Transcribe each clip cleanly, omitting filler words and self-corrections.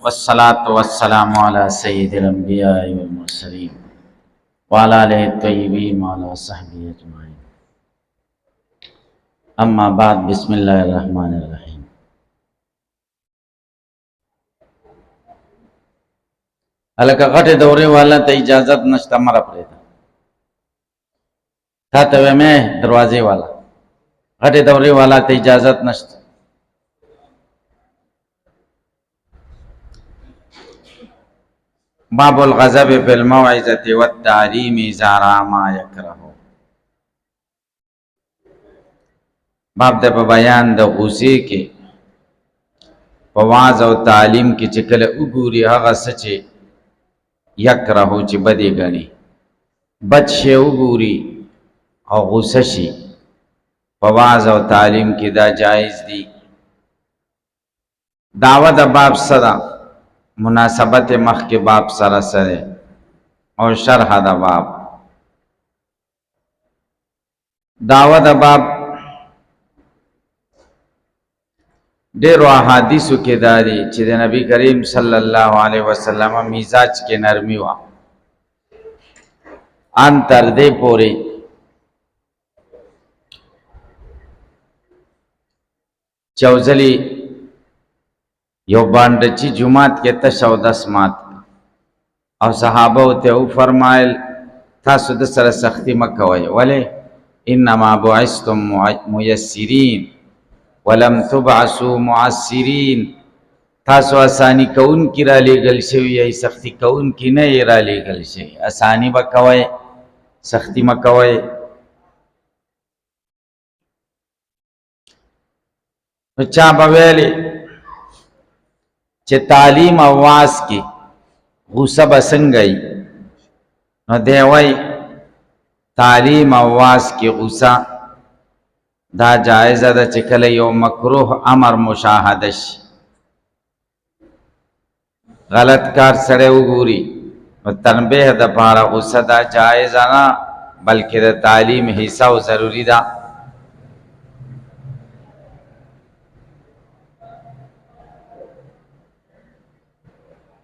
वस्सलातु वस्सलामु अला सय्यिदिल अंबियाइ वल मुरसलीन व अला आलिहि तय्यिबीन व अला सहबिहि अजमाइन। अम्मा बाद, बिस्मिल्लाहिर रहमानिर रहीम। अलका घटे दौरे वाला ते इजाजत नश्ता मरा पड़ेगा था तवे में दरवाजे वाला घटे दौरे वाला ते इजाजत नश्ता। बाबुल गज़ब फिल मौइज़ति वत तालीम इज़ा रआ मा यकरहु। बाब दे बयान द गुस्से के पवाज और तालीम की चिकल उगूरी हगा सचे यकरहु ची बदी गणी बदशे उगूरी और गुस्सशी पवाज और तालीम की दा जायज़ दी। दावत बाब सदा मुनासबत मख के बाप सरा सरे और शरह दा बाब दावत बाब डेरो अहादीसु के दारी चिदे नबी करीम सल्लल्लाहु अलैहि वसल्लम मिजाज के नरमी वा अंतर दे पोरे चौजली यो बांडची जुमात के तशौ दसमात और सहाबा ते फरमायल था सुद सर सख्ती मकवय वले इन्नमा बुइस्तुम मुयस्सिरीन वलम तुबअसु मुअस्सिरीन। था सो आसानी कौन की राली गल शवी है सख्ती कौन की नहीं राली गल शवी आसानी मकवय सख्ती मकवय। चा बवेली चे तालीम आवाज की गुस्सा बसंगई न देवई तालीम आवाज की गुस्सा दा जायज़ा दा चिकल यो मकरूह अमर मुशाहदश गलत कार सड़े उगूरी न तनबेह दा पारा गुस्सा दा जायज़ा ना बल्कि दा तालीम हिस्सा जरूरी दा।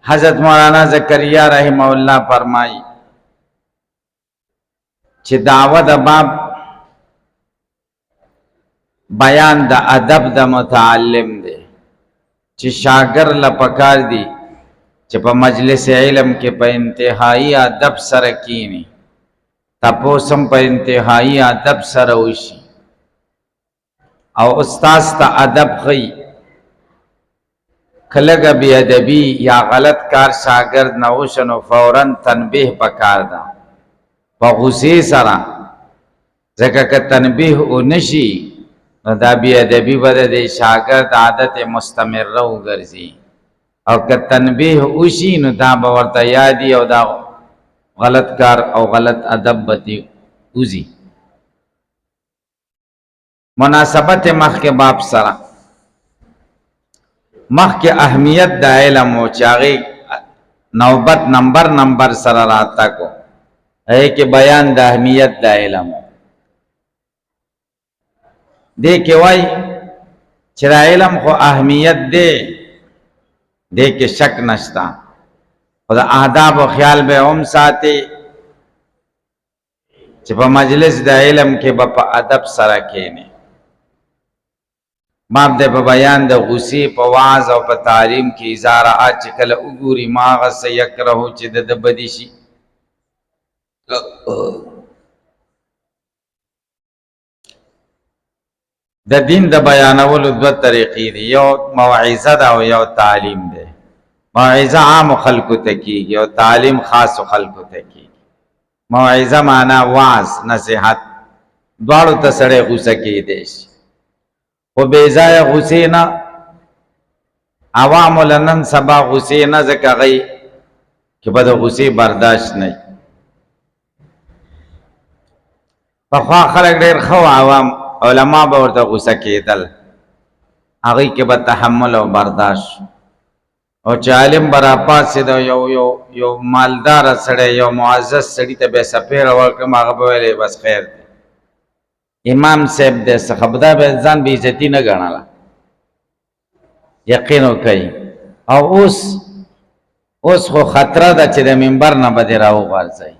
हजरत मौलाना ज़करिया रहमहुल्लाह फरमाई छि दावत बाब बयान द अदब द मुतअल्लिम दे छि शागिर लपकार दी छि प मजलिस इल्म के प इंतहाई अदब सर कीनी तपोसम प इंतहाई अदब सर उशी और उस्ताद ता अदब खई खलग बेअदबी या गलत कार शागिर्द नौशन फौरन तनबीह पकार दा गुस्से सरा जगह का तनबीह उनशी दा बेअदबी बद दे शागिर्द आदत मुस्तमिर गर्जी और का तनबीह उशी न दा बवर्ता यादी और दा गलत कार और गलत अदब बती उजी। मुनासबत मख के बाप सरा मख के अहमियत दा इल्म चागे नौबत नंबर सरा राता को है कि बयान दा अहमियत दा इल्म दे के वाई चरा इल्म को अहमियत दे के शक नश्ता और आदाब व ख्याल बे उम साथे जब मजलिस दा इल्म के बप अदब सरा केने बाप दे बयान द गुस्से पवाज और तालीम की इजारा आज कल उगूरी माग से यकरहु चिद द बदिशी द दिन द बयान अवल दो तरीक़ी दी यो मौइज़ा दा यो तालीम दे मौइज़ा आम खल्क़ तकी यो तालीम खास खल्क़ तकी। मौइज़ा माना वाज नसीहत द्वारो तसड़े गुस्सा की देश वो बेजाया गुस्से न आवामुल नन सबा गुस्से न जका गई कि बद गुस्से बर्दाश्त नहीं पखवा खलक डेर खो आवाम उलमा बवर्ता गुस्सा के दल आगे के बद तहम्मुल और बर्दाश्त और चालिम बरापा से दो यो यो यो मालदार सड़े यो मुअज़्ज़ज़ सड़ी तबे सफेर और के मागबले बस खैर इमाम साहब दे सखबदा बेजान बेइज्जती न गणाला यकीन कई और उस اوس خو خطره ده چې د منبر نه به دې راوغورځوي.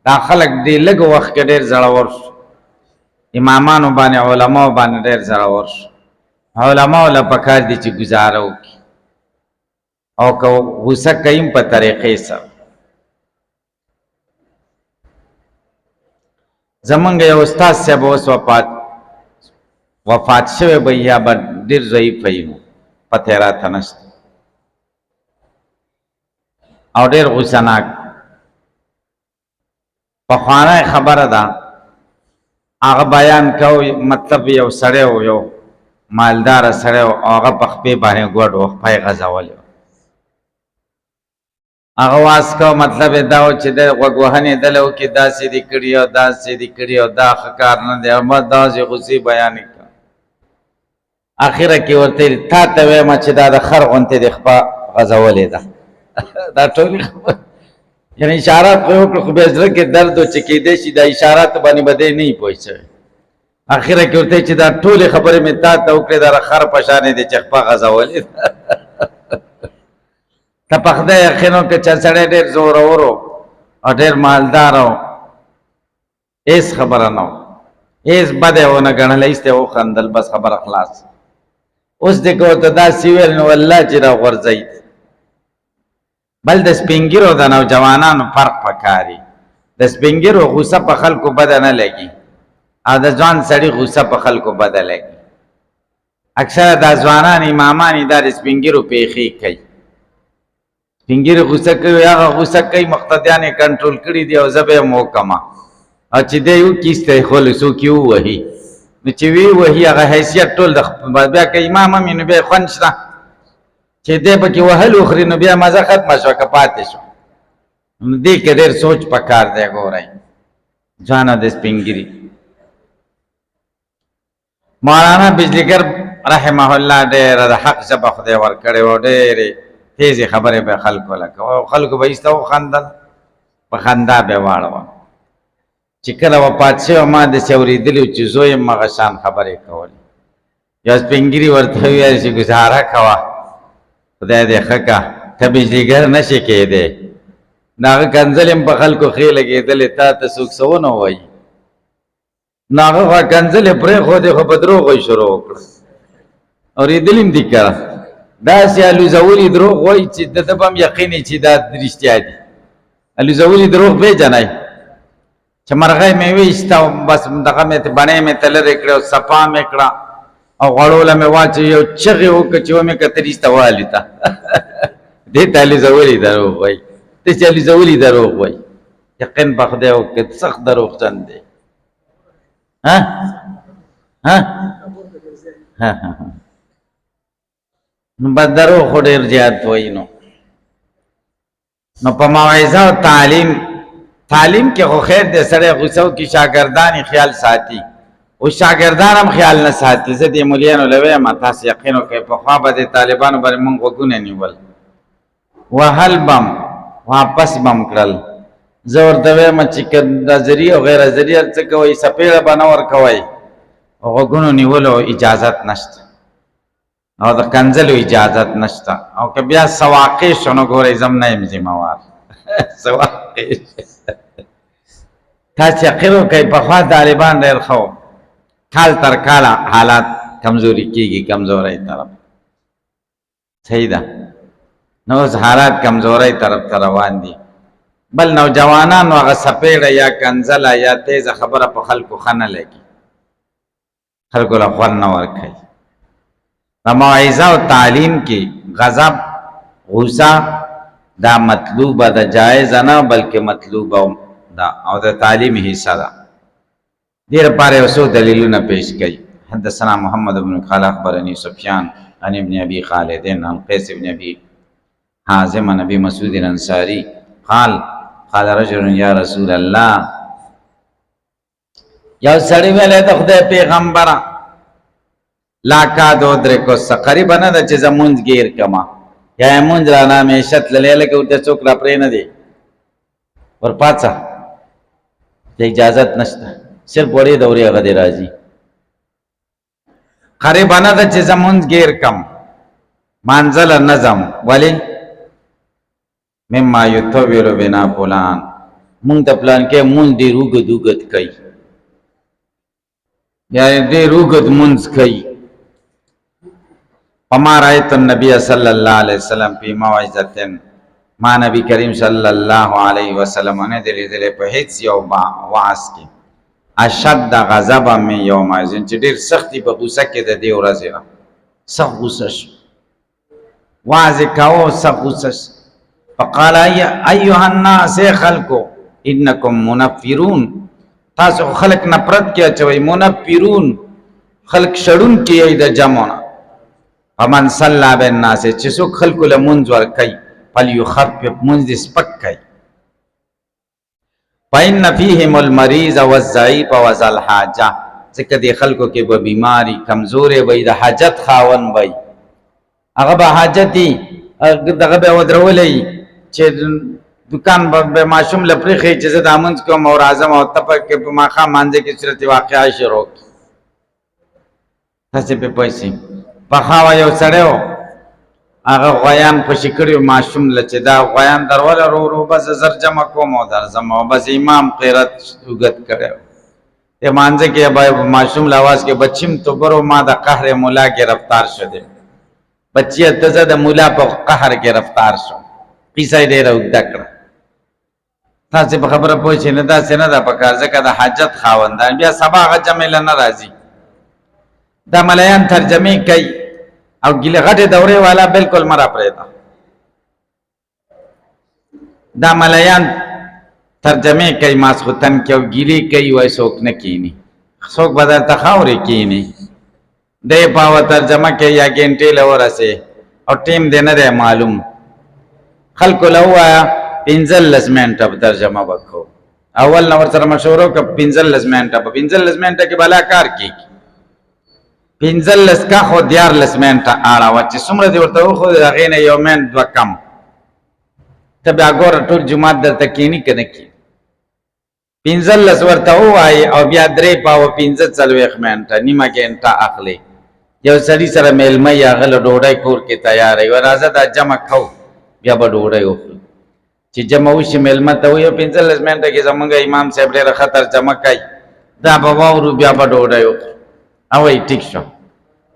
دا خلک دې لږ وخت کې ډېر زړور شو، امامانو باندې علماو باندې ډېر زړور شو. علماو له پکار دي چې ګزاره وکړي او که غوسه کوي په طریقې سره. زمونږ یو استاد صاحب اوس وفات شوی به یا به ډېر ضعیف وي، پته یې راته نشته او ډېر غوسه ناک. پخوانی خبره ده، هغه بیان کو، مطلب یو سړی و، یو مالدار سړی و او هغه په خپې باندې ګوډ و، خپه یې غځولی و. هغه واز کو، مطلب یې دا و چې د غوږ وهنې دله وکړي داسې دي کړي او داسې دي کړي او دا ښه کار نه دی، احمد داسې غوسې بیانې کړه. اخره کې ورته تا ته وایم چې دا د خر غوندې دې خپه غځولې ده. دا ټولې خبرې یعنې اشارات خو یې وکړو، خو بیا زړه کې درد و چې کېدی شي دا اشاراتو باندې به دی نه وي پوه شوی. اخره کې ورته چې دا ټولې خبرې مې تا ته وکړې دا د خر په شانې دي چې خپه غځولې ده. ته په خدای یقین وکړه چې سړی ډېر زورور و او ډېر مالدار و، هېڅ خبره نه و، هېڅ بد یې ونه ګڼله، ایسته یې وخندل، بس خبره خلاص. اوس دې که ورته داسې وویل نو والله چې راغورځوي. بل د سپین ږیرو د نوجوانانو فرق پکاري. د سپین ږیرو غوسه په خلکو بده نه لګي او د ځوان سړي غوسه په خلکو بده لګي. اکثره دا ځوانان امامان دا د سپین ږیرو پیښې کوي. سپین ږیري غوسه کوي، هغه غوسه کوي، مقتدیان یې کنټرول کړي دي او زه به یې محکمه او چې دی وکیسته یې خولو څوک یې ووهي نو چې وی وهي هغه حیثیت ټول د بیا که امام هم نو بیا یې خوند شته چې دی پکې وهل وخوري نو بیا مزه ختمه شوه که پاتې شو. نو دې کې ډېر سوچ پکار دی. ګورئ ځوانه د سپین ږیري مولانا بجلیګر رحمه الله ډېره د حق ژبه خدای ورکړې وه، ډېرې تیزې خبرې به خلکو له کوه، خلکو به ایسته وخندل، په خندا به یې واړوه. چې کله وفات شوی ما داسې اورېدلي وو چې زوی یم هغه شان خبرې کولې. یو سپین ږیري ورته وویل چې ګزاره کوه، خدای دې ښه که، ته بجلیګر نه شې کېدی. نو هغه کنځل یم په خلکو ښې لګېدلې، تا ته څوک څه ونه وایي. نو هغه خو کنځل یې پرېښودې خو په دروغو یې شروع وکړه. اورېدلي م دي که داسې الوزولي دروغ وایي چې د ده به هم یقین وي چې دا رښتیا دي. الوزولي دروغ پېژنئ چې مرغۍ مې ویسته او بس دغه مې بڼې مې ته لرې کړې او صفا مې کړه او غوړو له مې واچوي، یو چغې وکړه چې ومې کتل ایسته والوته. دې ته الوزولي دروغ وایي، داسې الوزولي دروغ وایي. یقین په خدای وکړه سخت دروغجن دی. نو بس دروغ خو ډېر زیات وایي. نو په موعظه او تعلیم کې خو خیر دی، سړی غوسه وکړي شاګردان یې خیال ساتي، او شاګردان هم خیال نه ساتي. زه دې مولیانو له وایم تاسې یقین وکړئ پخوا به د طالبانو باندې مونږ غوږونه نیول، وهل بم واپس بم کړل. زه ورته وایم چې که نظري او غیر نظري هر څه کوئ سپېړه به نه ورکوئ، غوږونو نیولو اجازت نشته او د کنځلو اجازت نشته. او که بیا سواقع شو نو ګورئ زه هم نه یم ذمهوار. سواقع تاسې یقین وکئ پخوا طالبان ډېر ښه و، کال تر کاله حالات کمزوري کېږي، کمزورۍ طرف. صحیح ده، نو اوس حالات کمزورۍ طرف ته روان دي. بل نوجوانانو هغه سپېړه یا کنځله یا تیزه خبره په خلکو ښه نه لګي، خلکو له خوند نه ورکوي. په موعظه او تعلیم کې غضب غوسه دا مطلوبه ده، جایزه نه بلکې مطلوبه ده او د تعلیم حصه ده. دې لپاره یو څو دلیلونه پیش کوي. حدثنا محمد بن قال اخبرني سفيان عن ابن ابي خالد عن قيس بن ابي حازم عن ابي مسعود الانصاري قال رجل يا رسول الله، یو سړی ویلی د خدای پیغمبره لا کادو درکو څه قریبه نه ده چې زه مونځ ګیر کړمه یا یې مونځ رانه همیشه تللی، لکه ورته څوک را پرې نه دی ورپاڅه، اجازت نشته، صرف وړې دورې هغه دی راځي. قریبه نه ده چې زه مونځ ګیر کړم، مانځله نه ځم. ولې؟ مما یطول بنا فلان، مونږ د پلان کې مونږ ډېر اوږد کوي، یعنی ډېر اوږد مونځ کوي. فما رأيت النبي صلی الله علیه وسلم فی موعظة، ما نبی کریم صلی الله علیه وسلم نه دی لیدلی په هیڅ یو وعظ کې اشد غضبا من یومئذ، چې ډېر سختی په غوسه کې د دې ورځې نه، سخت غوسه شو، وعظ یې کاوه سخت غوسه شو. فقال ایها الناس، خلکو انکم منفرون، تاسو خلق نفرت کې اچوئ، منفرون خلق شړون کې د جمعونه. فمن صلى بالناس، چې څوک خلکو له منځ ورکوي، فليخفف منځ دې سپک کوي. فإن فيهم المريض والضعيف وذا الحاجة، ځکه دې خلکو کې به بیماری کمزورې وي، د حاجت خاوند وي، هغه به حاجتي دغه به ودرولې، چې دکان به ماشوم لپریخي چې زه د منځ کوم او راځم او تپک کې په ماښام مانځه کې صورت واقعه شروع کړي. تاسې په پیسې پخاوه یو سړی و، هغه غویان خوشي کړي ماشوم له، چې دا غویان دروله رو رو بس زر جمع کوم او درځم، او بس امام قرت اوږد کړی و. د مانځه کې به ماشوم له اواز کې بچیم تو برو ما د قهر مولا ګرفتار شدی، بچیه ته زه د مولا په قهر ګرفتار شو. قیصه یې ډېره اوږده کړه. تاسې په خبره پوه شئ نه، داسې نه ده پکار، ځکه د حاجت خاوندان بیا سبا هغه جمع له نه راځي. دا ملیان ترجمې کوي او ګیله غټې دورې والا بالکل مه راپرېږده. دا ملیان ترجمې کوي ماسخوتن کې او ګیلې کوي، وایي څوک نه کیني، څوک به درته خاورې کیني. دی پاوه ترجمه کوي یا ګنټې له ورسې او ټیم دی نه دی معلوم، خلکو له ووایه 15 منټه به ترجمه به کوو، اول نه ورسره مشوره وکړه 15 منټه به، 15 منټه کې بلا کار کېږي، 15 کا خو 14 منټه اړوه، چې څومره دې ورته وښودې د هغې نه یو منټ دوه کم، ته بیا ګوره ټول جومات درته کښېني که نه کښېني. 15 ورته ووایي او بیا 3 پاوه 15 منټه نیمه ګنټه اخلي. یو سړي سره میلمه یې هغه له ډوډۍ کور کې تیاروي، راځه دا جمع کوو بیا به ډوډۍ وخورو. چې جمع وشي میلمه ته وایي 15 منټه کې زمونږ امام صاحب ډېره ښه ترجمه کوي، دا به واورو بیا به ډوډۍ وخورو. او وایي ټیک شو،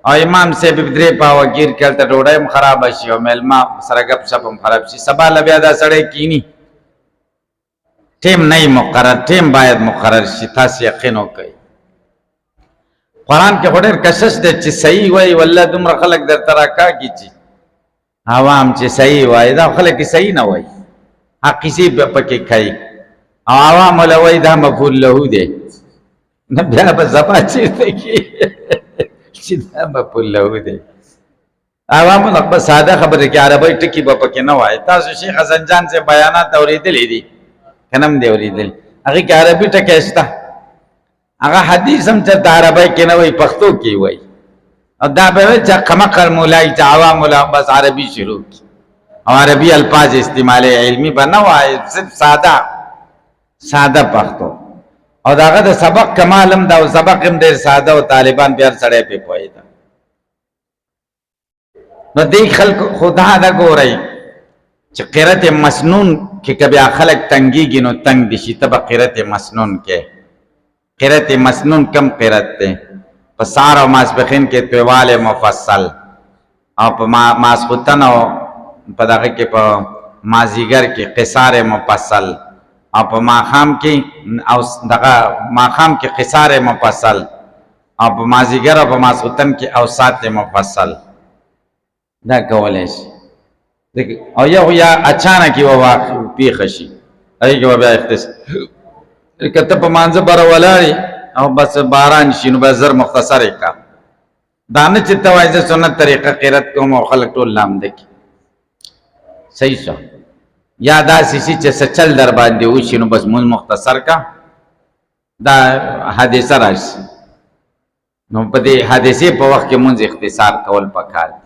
او امام صاحب 3 پاوه ګیر کړ ته ډوډۍ هم خرابه شي او میلمه سره ګپ شپ هم خراب شي. سبا له بیا دا سړی کینی، ټیم نه مقرر، ټیم باید مقرر شي. تاسې یقین وکړئ قرآن کې خو ډېر کشش دی چې صحیح وایي، والله دومره خلک درته راکاږي چې عوام چې صحیح وایي، دا خلک صحیح نه وایي، حقیقي پکې کوي او عوام له وایي دا مفعول له دی، نه بیا به زبا چېرته کېږي چې دا مفعول له دی. عوامو نه په ساده خبره کې عربۍ ټکي به پکې نه وایي. تاسو شیخ حسن جان سے بیانات اورېدلی دي که نه هم دی اورېدلی؟ هغې کې عربي ټکی شته، هغه حدیث هم چېرته عربۍ کې نه وایي، پښتو کې وایي. او دا به وایي چې قمقر مولایي چې عوامو له بس عربي شروع کړي او عربي الفاظ استعمالوي، علمي به نه وایي، صرف ساده پښتو. او د هغه د سبق کمال هم دا، او سبق هم ډېر ساده او طالبان بیا هر سړی پرې پوهېده. نو دې خلکو خدا دا ګورئ چې قرت مسنون کې که بیا خلک تنګېږي نو تنګ دي شي، ته به قرت مسنون کې. قرت مسنون کم قرت دی؟ په سهار او ماسپښین کې طوال مفصل، او په ماسخوتن او په دغه کې په مازیګر کې قصار مفصل، او په ماښام کې او دغه ماښام کې قصار مفصل، او په مازیګر او په ماسخوتن کې اوسات مفصل. دا کولی شي. او یو یا اچانک یوه پیښه شي، هغې کې به بیا اختصار که ته په مانځه بره ولاړې او بس باران شي نو به زر مختصر یې کا، دا نه چې ته وایې زه سنت طریقه قرت کوم او خلک ټول لامده کړي. صحیح شو. یا داسې شي چې څه چل در باندې وشي نو بس مونځ مختصر کا، دا حادثه راشي نو په دې حادثې په وخت کې مونځ اختصار کول پکار دي.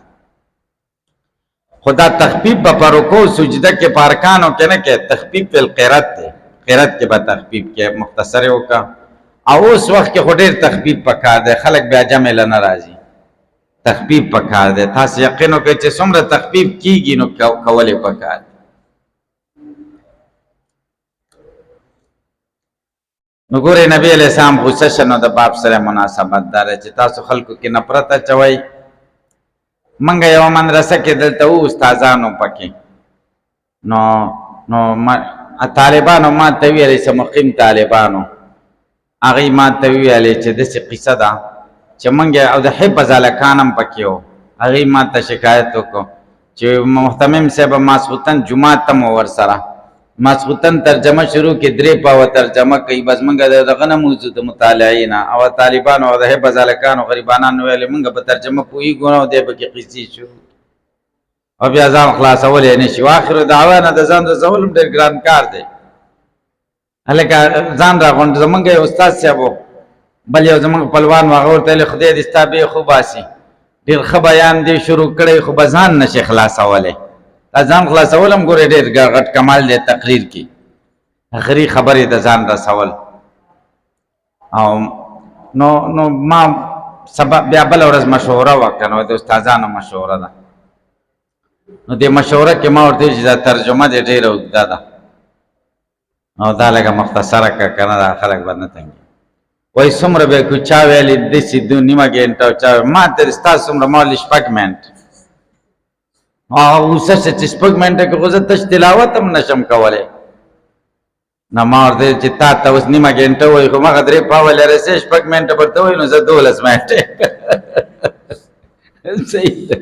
خدا تخفیف په رکوع سجده کې په ارکانو کې نه کې، تخفیف په قرت دی، قرت کې به تخفیف کې مختصر وکړه. او اوس وخت کې خو ډېر تخفیف پکار دی، خلک بیا جمع له نه راځي، تخفیف پکار دی. تاسې یقین وکړئ چې څومره تخفیف کېږي نو کول یې پکار دی. نو ګورې نبی علیہ السلام غصه شه نو د باب سره مناسبت دار چې تاسو خلکو کې نفرت اچوئ. منګه یو مدرسه کې دلته وو استادانو پکې نو طالبانو ما ته ویلې چې مقیم طالبانو هغه ما ته ویلې چې داسې قصه ده چې منګه او د حفظ الکانم پکې وو. هغه ما ته شکایت وکړو چې محتمم صاحب ماسختن جمعه تم ور سره ماسختن ترجمه شروع کې 3 پاو ترجمه کوي بس منګه دغه نه موجود مطالعین او طالبانو او د حفظ الکانو غریبانو ویلې منګه په ترجمه پوي ګونو دی به کې قصې شو او بیا ځان خلاصولې نشي. واخر دعوانا د ځان د زولم ډېر ګران کار دی. هلکه ځان راغونډ زمونږ یو استاد صاحب بل یو زمونږ خپلوان هغه ورته ویل خدای دې ستا بې خو باسي ډېر ښه بیان دی شروع کړی خو به ځان نشي خلاصولی. دا ځان خلاصول هم ګورې ډېر غټ کمال دی تقریر کې آخري خبرې د ځان رسول. او نو ما سبب بیا بله ورځ مشوره وکړه نو د استادانو مشوره ده نو دې مشوره کې ما ورته چې دا ترجمه دې ډېره اوږده ده او دا لږه مختصره کړه که نه دا خلک به نه تنګي وایي څومره به کو چا ویلې داسې نیمه ګنټه او چا ما ته ستا څومره ما ویلې 6 منټ اوسه چې 6 منټه کې خو زه تش تلاوت هم نشم کولی. نو ما ورته چې تا ته اوس نیمه ګنټه وایي خو مغه 3 پاوه لرې 6 منټه به ته وایي نو زه 12 منټې صحیح ده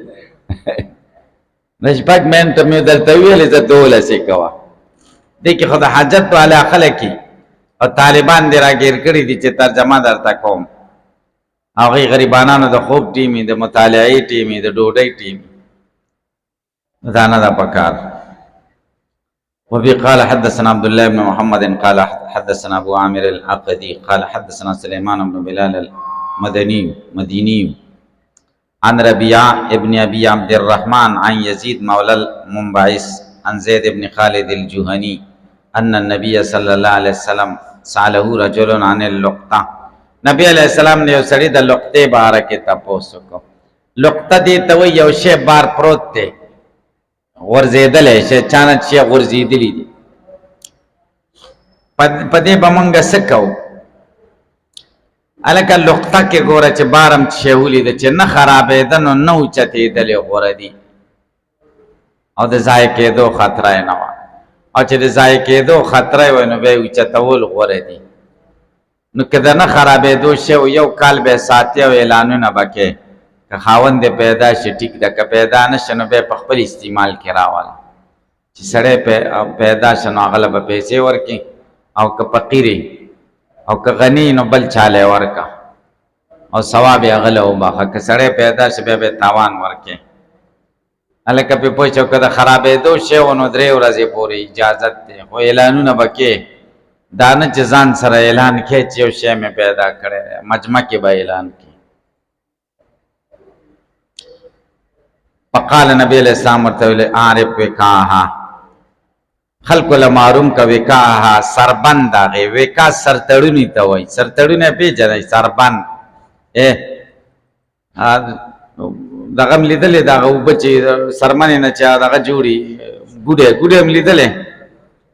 6 منټه مې درته ویلې زه 12 یې کوه. دې کې خو د حاجت والا خلک او طالبان دې راګیر کړي دي چې ترجمه درته کوم. هغوی غریبانانو د خوب ټیمې د مطالعې ټیمې د ډوډۍ ټیمې دا نه ده پکار. وبه قال حدثنا عبد الله بن محمد قال حدثنا ابو عامر العقدي قال حدثنا سليمان بن بلال المديني عن ربيعة ابن ابي عبد الرحمن عن يزيد مولى المنبعث عن زيد بن خالد الجهني ان النبي صلى الله عليه وسلم سأله رجل عن اللقطة. نبی علیہ السلام نے یو سړي د لقطې باره کې تپوس وکړو. لقطه دې ته وایي یو شی بار پروت دی غورځېدلی شی چانه شی غورځېدلی دي په دې به مونږ څه کوو. هلکه لقطه کې ګوره چې بار هم شی ولیده چې نه خرابېده نو نه اوچتېدلې غوره دي او د ضایع کېدو خطره یې نه وه او چې د ضایع کېدو خطره یې وی نو بیا یې اوچتول غوره دي. نو که د نه خرابېدو شی یو کال به یې ساتي او اعلانونه به کې که خاوند دې پیدا شي ټیک ده که پیدا نه شي نو بیا په خپل استعمال کې راوله چې سړی پیدا شي نو هغه له به پیسې ورکړي او که فقیر او که غني نو بل چاله ورکړه او ثواب یې هغه له وبخښه. که سړی پیدا شي بیا به یې تاوان ورکړي. هلکه پې پوه شو که د خرابېدو شی و نو 3 ورځې پورې اجازت دی خو اعلانونه به کې دا نه چې ځان سره اعلان کې چې یو شی مې پیدا کړی دی مجمع کې به اعلان کې. فقال نبی علیہ السلام ورته ویل عارف وکاها خلکو له معلوم که وکاها سربند هغې وکا سرتړوني ته وایي سرتړونی پېژنئ سربند دغه م لیدلې دغه اوبه چې سرمنې نه چې دغه جوړي ګوډې م لیدلې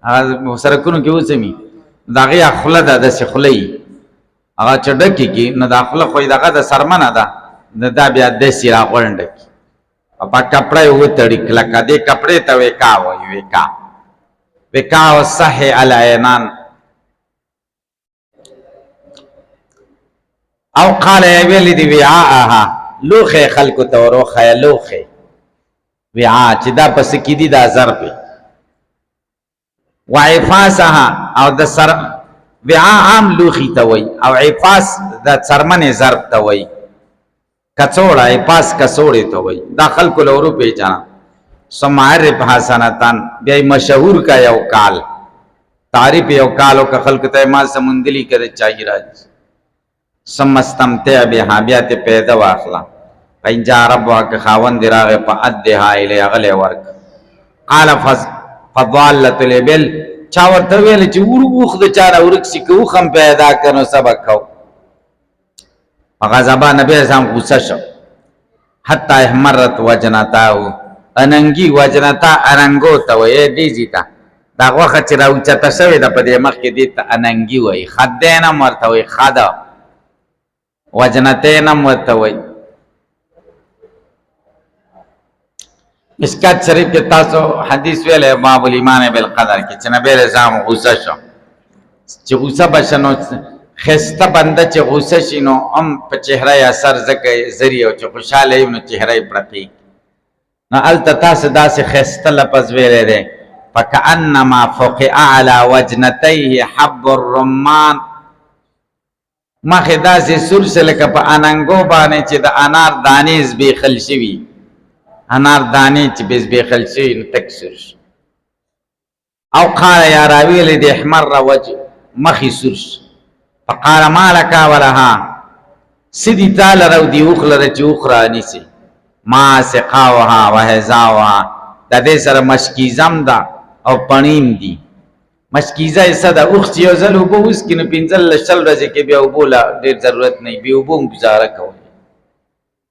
هغه سرکونو کې اوسمي د هغې خوله ده داسې خوله یي هغه چې ډکې کي نو دا خوله خو دغه د سرمنه ده دا بیا داسې راغونډه کي او په کپړه یې وتړي کلکه دې کپړې ته وکا وایي وکا والصح العینان او قال یې ویلې دي وعاءها لوخه خلکو ته وروښیه لوخه وعاء چې دا پس کې دي دا ظرف وعفاسها او د سر وعاء عام لوخي ته وایي او عفاس د څرمنې ظرف ته وایي کڅوړه عفاس کڅوړې ته وایي دا خلکو له ورو پېژنه. ثم عرف حسنتان بیا مشهور کا یو کال تعریف یو کال او که خلکو ته ما سمندلی کړه چای راځي ثم استمتع بها بیا ته پیدا واخلا فإن جاء ربك خاوند راغه فأدها إليه غلي ورک قال فضالت الابل چا ورته ویل چې ورغوخ د چاره ورک سي کو خم پیدا کړو سبق کو غضبا نبی اسلام غصه شو حتی احمرت وجنتاو اننگی وجنتا اننگو ته وې دی زیتا دا غوښه چې راوچته شوې ده په دې مخکې دې ته اننګي وایي، خدین هم ورته وایي، خده وجنتین هم ورته وایي. مشکات شریف کې تاسو حدیث ویلی باب الایمان بالقدر کې چې نبی علیه السلام غوسه شو چې غوسه به شه نو ښایسته بنده چې غوسه شي نو هم په چهره یې اثر ځکه ځري او چې خوشحاله وي نو چهره یې پړقېږي. نو هلته تاسو داسې ښایسته لفظ ویلی دی فکأنما فقع علی وجنتیه حب الرمان، مخې داسې سور شه لکه په اننګو باندې چې د انار دانې زبېښل شوي، انار دانې چې زبېښل شوي نو تک سور شي. او قال یا راویلی د احمر وجه مخې سور شي. فقال ما لك ولها، سدي تعالی رو دی اوخ لره چې اوخ رانیسي، ما سقاوها وحزاوها، د دې سره مشکیزم ده او پنیم دي. مشکیزه یې څه ده؟ اوخ چې یو ځل اوبه وڅکي نو 15 شل ورځې کې بیا اوبو له ډېر ضرورت نه وي، بې اوبو هم ګزاره کوي.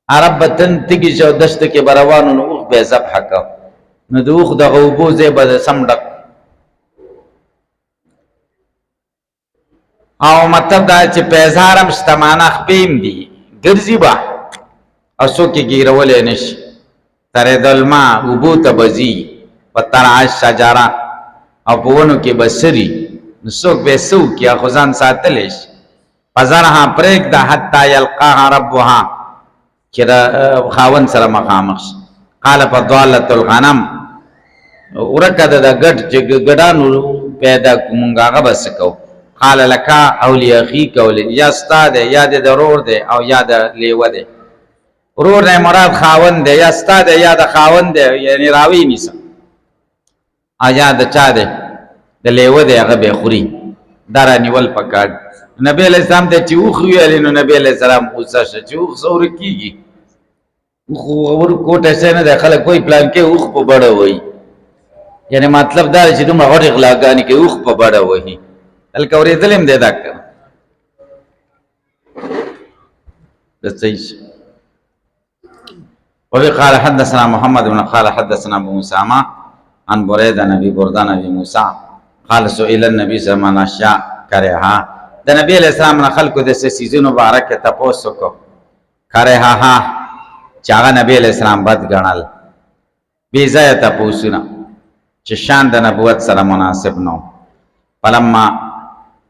عرب به تن تږي شي او دشته کې به روان نو اوښ به یې ذبحه کو نو د اوښ دغه اوبو ځای به سم ډک. او مطلب دا چې پیزار هم شتمانه خپې هم دي، ګرځي به او څوک یې ګیرولی نه شي. ترید الماء اوبو ته به ځي په ترعه الشجره او په ونو کې به سري نو څوک به یې څه وکړي خو ځان ساتلی شي. فذرها پرېږده حتی یلقاها ربها چې د خاوند سره مخامخ شي. قال فضالة الغنم، ورکه ده د ګډ چې ګډانو پیدا کړو مونږ هغه به څه کوو. قال لك او لاخيك، یا ستا دی یا د ضرور دی او یا د لیوه دی. ورور نه مراد خاوند دی، یا ستا دی یا د خاوند دی، یعنی راوی نیسه. او یا د چا دی د لیوه دی هغه به خوري. دا رانیول پکار. نبی علیہ السلام ته چې اوښ ویلې نو نبی علیہ السلام غوسه شه چې اوښ څه ورکېږي. اوښ ورکوټه شی نه دی، خلک وایي پلان کې اوښ په بړه وایي، یعنی مطلب دا دی چې دومره غټې غلاګانې کې اوښ په بړه وهي. هلکه اورېدلی هم دی دا کار. صحیح شي. وفي قال حدثنا محمد بن قال حدثنا ابو اسامه عن بريده نبي بردان نبي موسى قال سئل النبي صلى الله عليه وسلم اشياء كرهها، د نبی علیہ السلام نه خلکو د سیزونو مبارک تپوس وکړو کرهها چې هغه نبی علیہ السلام بد ګڼل، بې ځایه تپوسونه چې شان د نبوت سره مناسب نو. فلما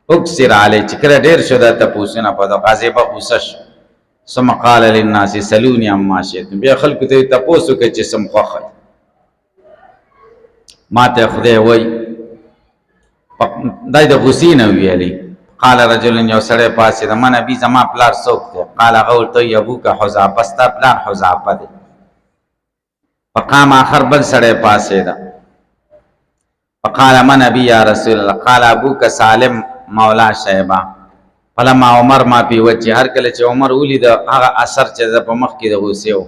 اکثر علی، چې کله ډېر شو د تپوسونه په د غاضبه غوسه شو. ثم قال للناس سلوني عما شئتم، بیا خلکو ته تپوس وکړه چې څه م خوښوئ. ما ته خدای وایي دا د غوسې نه ویلي. قال رجل، یو سړی پاڅېد، من ابي، زما پلار څوک دی؟ قال هغه ورته وایي ابوک حذافه، ستا پلار حذافه دی. فقام آخر، بل سړی پاڅېده. فقال من ابي یا رسول الله؟ قال ابوک سالم مولا شیبه. فلما عمر ما پی وجه، هر کله چې عمر ولید هغه اثر چې په مخ کې د غوسې و.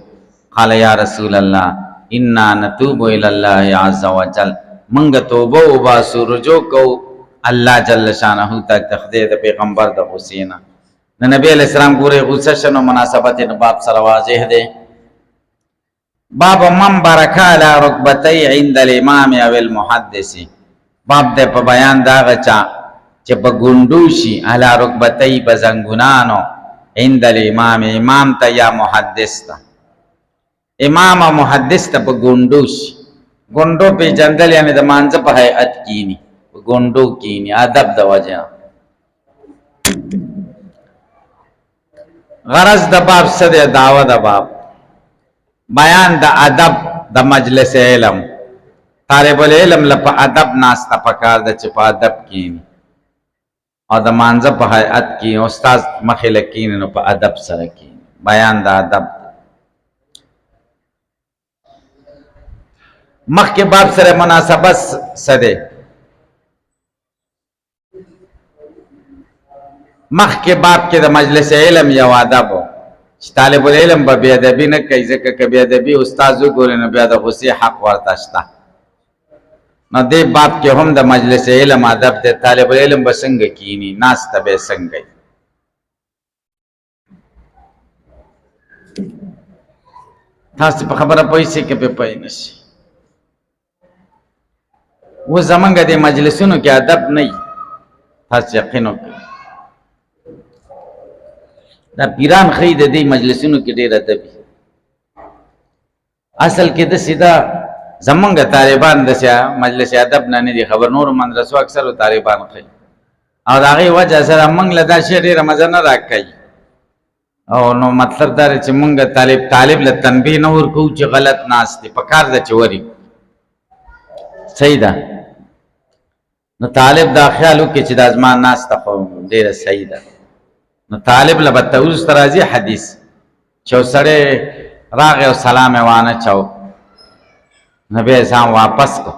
قال یا رسول الله انا نتوب الى الله عز وجل، منګه توبه وباسو رجوع کو الله جل شانه ته تخدید د پیغمبر د غوسې نه. نبی علیہ السلام ګوره غوسه شنو مناسبت د باب سره واضح دی. باب من برکا علی رکبتی عند الامام او المحدث، باب د په بیان دا غچا چې په ګوندو شي علی رکبتی په زنګونانو عند الامام، امام ته یا محدث ته. امام او محدث ته په ګوندو شي. ګوندو په جندل یعنی د مانځه په هيئت کینی، په ګوندو کینی ادب د وجه. غرض د باب څه دی؟ دعوه د باب بیان د ادب د مجلس علم. طالب العلم لپاره ادب ناسته پکار ده چې په ادب کینی، او د مانځه په هيئت کې استاد مخې لکینی نو په ادب سره کینی. بیان د ادب. مخکې باب سره مناسبت څه دی؟ مخکې باب کې د مجلس علم یو ادب و چې طالب العلم به بې ادبي نه کوي، ځکه که بې ادبي استاد وګوري نو بیا د غوسې حق ورته شته. نو دې باب کې هم د مجلس علم ادب دی. طالب العلم به څنګه کینی، ناسته به څنګه. تاسو په خبره پوه شئ که په پوه نه شئ؟ و زمونږ د مجلسونو کې ادب نه وي تاسو یقین وکړئ دا پیران ښایي د دې مجلسونو کې ډېر ادب وي اصل کې داسې دا زمونږ طالبان داسې مجلس ادب نه نه دي خبر نورو مدرسو اکثرو طالبان ښایي او د هغې وجه سره موږ له دا شی ډېره مزه نه راکوي او نو مطلب دا دی چې موږ طالب له تنبیه نه ورکوو چې غلط ناست دی په کار ده چې وري صحیح ده نو طالب دا خیال وکړي چې دا زما ناسته خو ډېره صحیح ده نو طالب له به وروسته راځي حدیث چې یو سړی راغی او سلام یې وانه چاو نو بیا یې ځان واپس کړ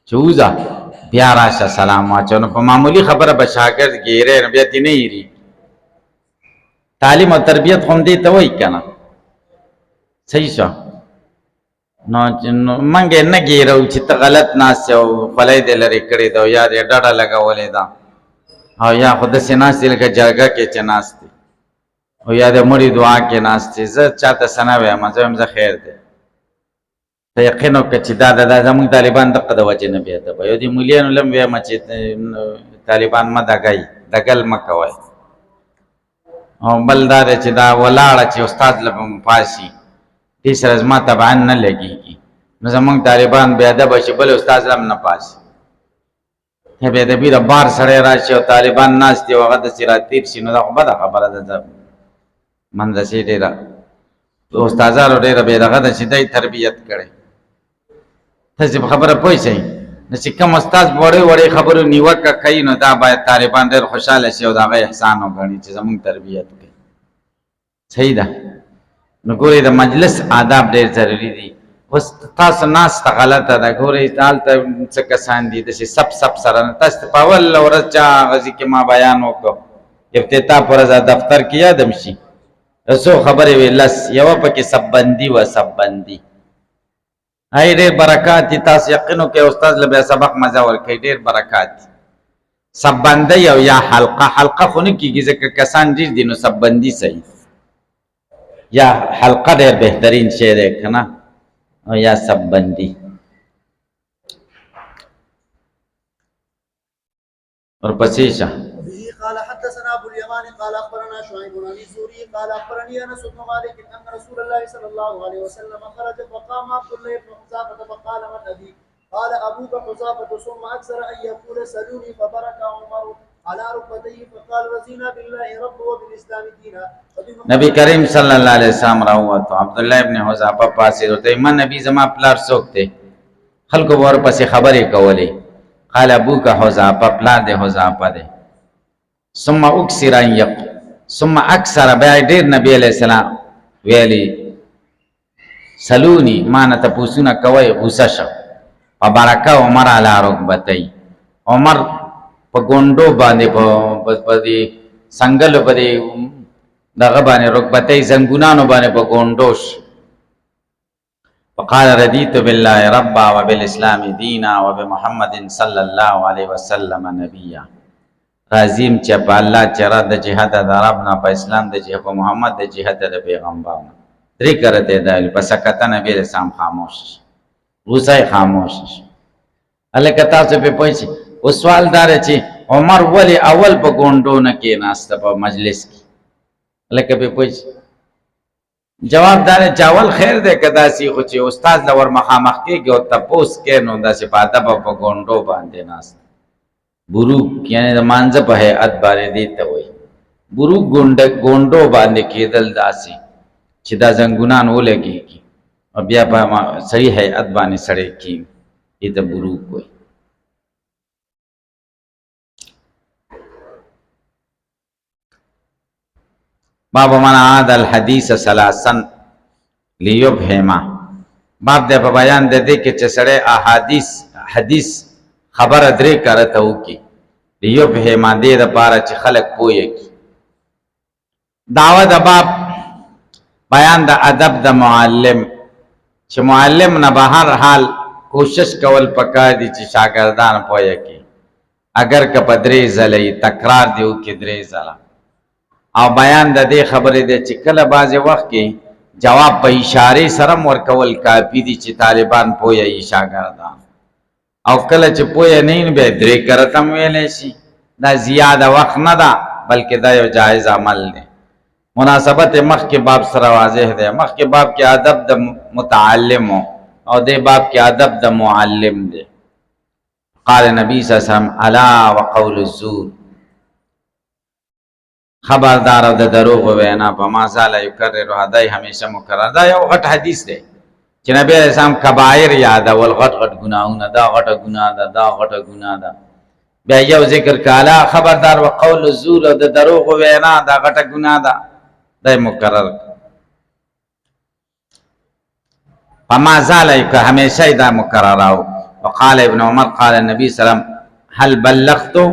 چې وځه بیا راشه سلام واچو نو په معمولي خبره به شاګرد ګیری نو بیا ترې نه هېرېږي تعلیم او تربیت خو هم دې ته وایي که نه صحیح شو نو موږ یې نه ګیرو چې ته غلط ناست یې او خولۍ دې لرې کړې ده او یا دې ډډه لګولې ده او یا خو داسې ناست دی لکه جرګه کې چې ناست دی او یا د مړي دعا کې ناست دی زه چاته څه نه وایم زه وایم زه خیر دی ته یقین وکړه چې دا زموږ طالبان دقه د وجې نه بې ادبه یو دې مولیانو له هم وایم چې طالبان مه دګئ دګل مه کوئ او بل دا دی چې دا ولاړه چې استاد له به پاسي دې سره زما طبعا نه لګېږي نو زموږ طالبان بې ادبه شي بل استاد له هم نه پاسي بې ادبي د بار سړی راشي او طالبان ناست دي او هغه داسې راتېر شي نو دا خو بده خبره ده مندرسې ډېره استادانو ډېره بې دغه ده چې دی تربیت کړی تاسې په خبره پوه شئ نو چې کوم استاد وړې وړې خبرو نیوکه کوي نو دا باید طالبان ډېر خوشحاله شي او د هغه احسان وګڼي چې زموږ تربیت کوي صحیح ده نو ګورئ د مجلس آداب ډېر ضروري دي اوس تاسو ناسته غلطه ده ګورئ هلته څه کسان دي داسې سب سره تاسو ته په اوله ورځ چا غزي کې ما بیان وکړو افتتاح په ورځ دفتر کې یادم شي څو خبرې وې لس یوه پکې سببندي وه سببندي هی ډېر برکات دي تاسو یقین وکړئ استاد له بیا سبق مزه ورکوي ډېر برکات دي سببندی او یا حلقه خو نه کېږي ځکه کسان ډېر دي نو سببندي صحیح یا حلقه ډېر بهترین شی دی که نه او یا سببندي ورپسې شه قال حدثنا ابو اليمان قال اخبرنا شعيب بن ابي زوري قال اخبرني انس بن مالك ان رسول الله صلى الله عليه وسلم خرج فقام عبد الله بن حذافه فقال من ابي قال ابوك حذافه ثم اكثر ان يقول سلوني فبرك عمر على ركبتيه فقال رضينا بالله رب وبالاسلام دينا نبی کریم صلی الله علیه وسلم راووتو عبد الله ابن حذافه پاسې ورته من نبی زما پلار څوک دی خلکو به ورپسې خبرې کولې قال ابوک حذافه پلار دی حذافه دی ثم اکثر ان یقول ثم اکثر بیا ډېر نبی علیہ السلام ویلی سلونی ما نه تپوسونه کوئ غوسه شه فبرکه عمر علی رکبتی عمر په ګونډو باندې په دې څنګلو په دې دغه باندې رکبتی زنګونانو باندې په ګونډوش فقال رضیت بالله ربا وبالاسلام دینا وبمحمد صلی الله علیه وسلم نبیا راضیم چې په الله چې را د جهاد د عرب نه په اسلام د جهاد په محمد د جهاد د پیغمبر نه درې کرته دی پس کته نبی رسام خاموش غوسه خاموش الکه تاسو په پوښتنه او سوال دار چې عمر ولی اول په ګوندو نه کې ناست په مجلس کې الکه په پوښتنه جواب دار چاول خیر دې کدا سی خو چې استاد لور مخامخ کېږي او تپوس کې نو د صفاده په ګوندو باندې ناست بروک یعنی د مانځه په هیئت باندې دی ته وایي بروک ګونډو باندې کېدل داسې چې دا زنګونان ولګېږي او بیا په صحیح هیئت باندې سړی کېږي دې ته بروک وایي باب من عاد الحدیث ثلاثا لیبهما باب دې په بیان د دې کې چې سړی حدیث خبر درې کرته وکي دیو په ماده د پاره چې خلق پوي کی دعوه د باب بیان د ادب د معلم چې معلم نه بهر حال کوشش کول پکار دي چې شاګردان پوي کی اگر که پدرې زلې تکرار دیو کې درې زلا او بیان د دې خبرې د چې کله بازي وخت کې جواب په اشاره سره ورکول کافی دي چې طالبان پوي شاګردان او کله چې پوهه نه وي بیا 3 کرته هم ویلی شي. دا زیاده وخت نه ده بلکې دا یو جایز عمل دی. مناسبت مخکې باب سره واضح دی. مخکې باب کې ادب د متعلم او دې باب کې ادب د معلم دی. قال نبی صلی الله علیه وسلم الا وقول الزور، خبردار او د دروغ وینا په ما زال یکرر هدای همیشه مکرر. دا یو غټ حدیث دی چې نبی علیہ السلام کبایر یادول، غټ غټ ګناهونه، دا غټه ګناه ده، دا غټه ګناه ده. بیا یو ذکر کاله خبردار وقول الزور او د دروغ وینا دا غټه ګناه ده، دا مکرر. فما زال همیشه دا مکرر. او وقال ابن عمر قال النبي صلی الله علیه وسلم هل بلغتو،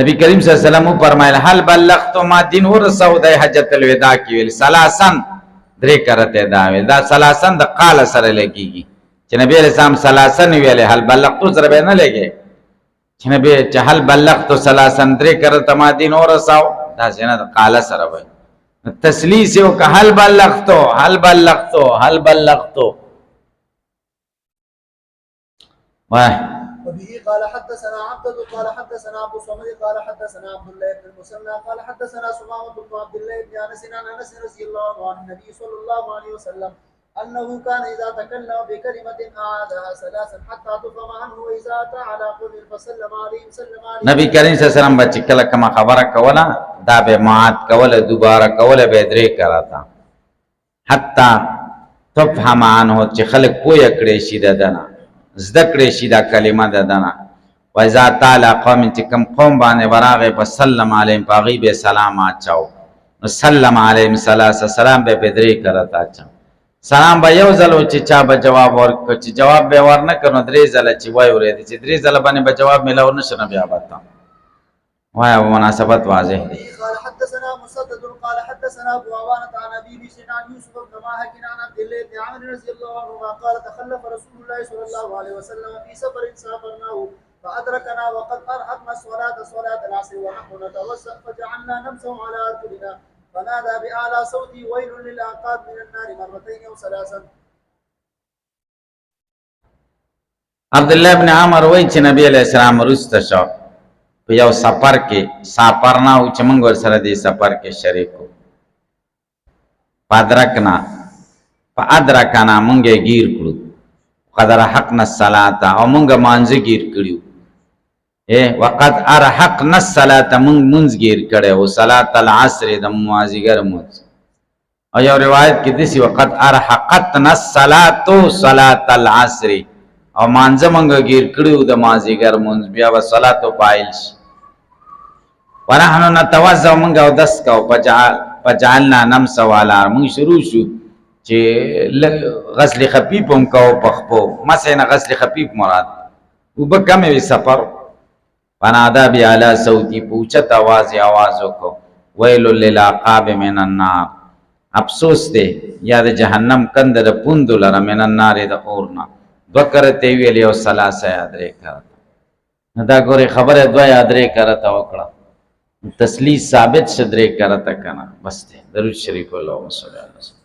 نبی کریم صلی اللہ علیہ وسلم فرمایل هل بلغتو، ما دین ورسو د حجۃ الوداع کی ویل ثلاثن 3 کرته دا ویل. دا ثلاثن د قال سره لګیږي چې نبی علیہ السلام ثلاثن ویل، هل بلغتو سره به نه لګي چې نبی چې هل بلغتو ثلاثن 3 کرته ما دین ورسو، دا څنګه د قال سره وای. تسلیث یو که هل بلغتو هل بلغتو هل بلغتو. وبه قال حدثنا عبد قال حدثنا ابو صمد قال حدثنا عبد الله بن المثنى قال حدثنا سمامة بن عبد الله بن انس عن انس رضي الله عنه النبي صلى الله عليه وسلم انه كان اذا تكلم بكلمه اعادها 3 حتى تفهم عنه واذا اتى على قوم فسلم عليهم سلم عليه. نبی کریم صلی الله علیه وسلم بچ کله کما خبره کوله دا به معاد کوله دوباره کوله به 3 کراتا حتی تفهم عنه چې خلق پوهه کړي شي ددنه زدکړې شي دا کلمه ددنه. و اذا تعالی قوم چې کوم قوم باندې براغه په سلام علیهم پاغي به سلام اچاو، سلام علیهم سلام به 3 کرتا اچاو. سلام به یو ځل چې چا به جواب ورکړي، چې جواب به ورنه کړو 3 ځله چې وای ورې چې 3 ځله باندې به جواب ملاو نشنه بیا وتا وای مناسبت واضح دی. قال حدثنا مسدد قال حدثنا ابو عوانة عن ابي بشر عن يوسف بن ماهك عن عبد الله بن عمرو رضي الله عنهما قال تخلف رسول الله صلى الله عليه وسلم في سفر سافرناه فادركنا وقد ارهقنا صلاه العصر ونحن نتوسل فجعلنا نمسح على ارجلنا فنادى باعلى صوتي ويل للاعقاب من النار 2 او 3. عبد الله بن عمر وای چې نبی علیہ السلام رسته شو په یو سفر کې سافرنا او چې موږ ور سره دې سفر کې شریکو. فادرکنا مونږه گیر کړو، قدر حقنا الصلاه او مونږه مانځ گیر کړیو. وقد ارحقنا الصلاه مونږ گیر کړو او صلاه العصر د مازیګر مونږ. او یو روایت کې دسی وقد ارحقتنا الصلاه صلاه العصر او مانځ مونږه گیر کړیو د مازیګر مونږ بیا و صلاه فاعل شي. ونحن نتوضا مونږه او دس کو فجعلنا نمسح على مونږ شروع شو چې غسل خفیف هم کو پخپو مسنه غسل خفیف مراد وبکمه وی سفر. فنادا بی اعلی صوتی پوچت आवाज وکړو ویل للعقاب من النار، افسوس دی یا د جهنم کند د پوند لره من النار د اورنا. وکرته ویل یو 3 یادرې کړه. دا ګوره خبره 2 یادرې کړه وکړه تسلیث ثابت شدرې کرتا کنا. بس درود شریف اللهم صل علی